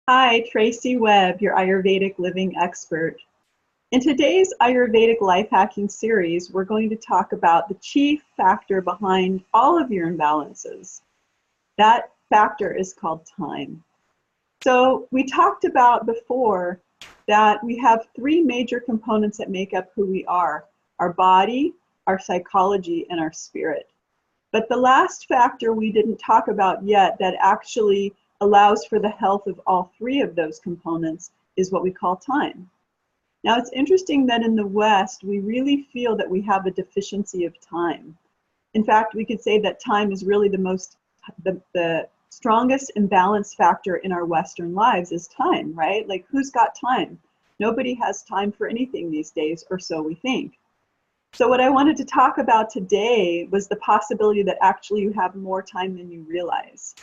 Hi, Traci Webb, your Ayurvedic living expert. In today's Ayurvedic Life-Hacking Series, we're going to talk about the chief factor behind all of your imbalances. That factor is called time. So we talked about before that we have three major components that make up who we are: our body, our psychology, and our spirit. But the last factor we didn't talk about yet that actually allows for the health of all three of those components is what we call time. Now, it's interesting that in the West, we really feel that we have a deficiency of time. In fact, we could say that time is really the strongest imbalance factor in our Western lives is time, right? Like, who's got time? Nobody has time for anything these days, or so we think. So what I wanted to talk about today was the possibility that actually you have more time than you realize.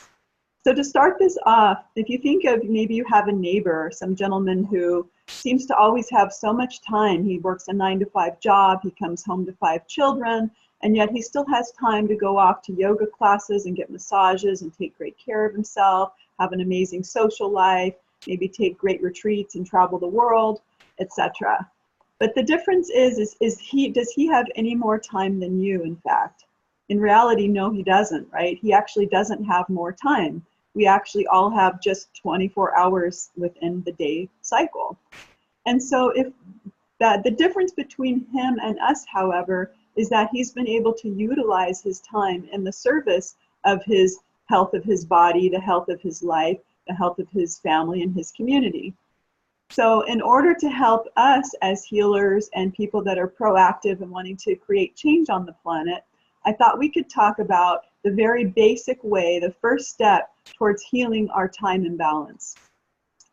So to start this off, if you think of maybe you have a neighbor, some gentleman who seems to always have so much time. He works a 9-to-5 job, he comes home to 5 children, and yet he still has time to go off to yoga classes and get massages and take great care of himself, have an amazing social life, maybe take great retreats and travel the world, etc. But the difference is does he have any more time than you, in fact? In reality, no, he doesn't, right? He actually doesn't have more time. We actually all have just 24 hours within the day cycle. And so the difference between him and us, however, is that he's been able to utilize his time in the service of his health of his body, the health of his life, the health of his family and his community. So in order to help us as healers and people that are proactive and wanting to create change on the planet, I thought we could talk about the very basic way, the first step towards healing our time imbalance.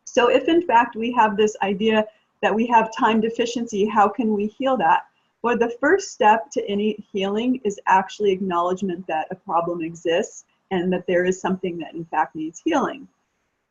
So if in fact we have this idea that we have time deficiency, how can we heal that? Well, the first step to any healing is actually acknowledgement that a problem exists and that there is something that in fact needs healing.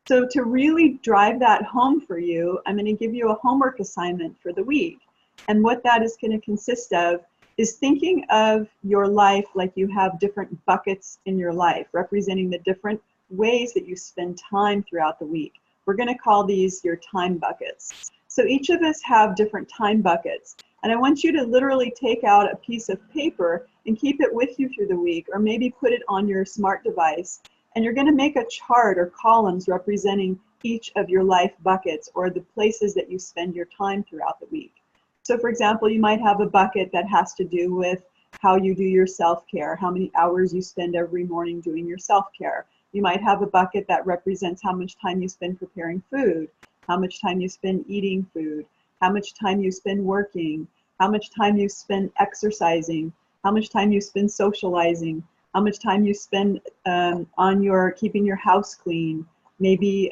So to really drive that home for you, I'm going to give you a homework assignment for the week. And what that is going to consist of is thinking of your life like you have different buckets in your life, representing the different ways that you spend time throughout the week. We're going to call these your time buckets. So each of us have different time buckets. And I want you to literally take out a piece of paper and keep it with you through the week, or maybe put it on your smart device. And you're going to make a chart or columns representing each of your life buckets or the places that you spend your time throughout the week. So for example, you might have a bucket that has to do with how you do your self-care, how many hours you spend every morning doing your self-care. You might have a bucket that represents how much time you spend preparing food, how much time you spend eating food, how much time you spend working, how much time you spend exercising, how much time you spend socializing, how much time you spend on keeping your house clean, maybe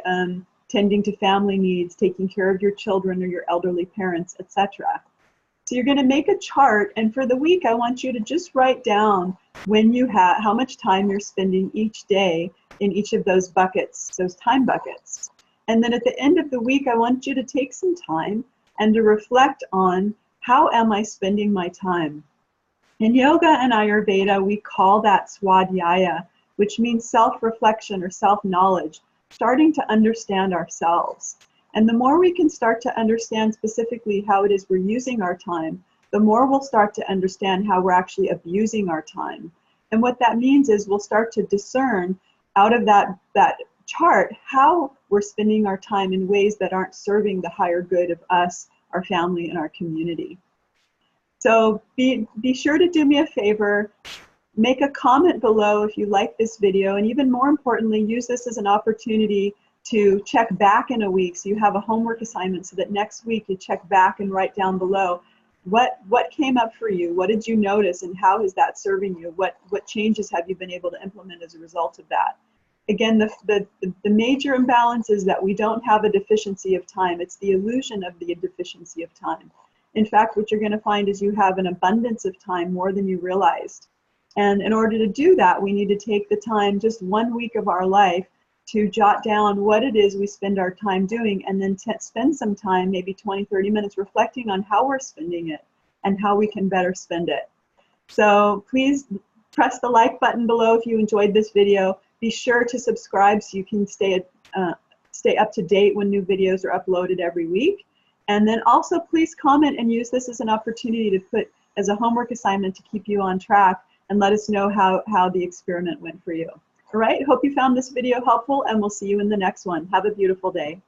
tending to family needs, taking care of your children or your elderly parents, etc. So you're going to make a chart, and for the week I want you to just write down how much time you're spending each day in each of those buckets, those time buckets. And then at the end of the week, I want you to take some time and to reflect on, how am I spending my time? In yoga and Ayurveda, we call that swadhyaya, which means self-reflection or self-knowledge, starting to understand ourselves. And the more we can start to understand specifically how it is we're using our time, the more we'll start to understand how we're actually abusing our time. And what that means is we'll start to discern out of that chart how we're spending our time in ways that aren't serving the higher good of us, our family, and our community. So be sure to do me a favor, make a comment below if you like this video, and even more importantly, use this as an opportunity to check back in a week. So you have a homework assignment so that next week you check back and write down below what came up for you, what did you notice, and how is that serving you? What changes have you been able to implement as a result of that? Again, the major imbalance is that we don't have a deficiency of time. It's the illusion of the deficiency of time. In fact, what you're going to find is you have an abundance of time, more than you realized. And in order to do that, we need to take the time, just 1 week of our life, to jot down what it is we spend our time doing, and then spend some time, maybe 20-30 minutes, reflecting on how we're spending it and how we can better spend it. So please press the like button below if you enjoyed this video. Be sure to subscribe so you can stay stay up to date when new videos are uploaded every week. And then also please comment and use this as an opportunity to put as a homework assignment to keep you on track and let us know how the experiment went for you. All right, hope you found this video helpful, and we'll see you in the next one. Have a beautiful day.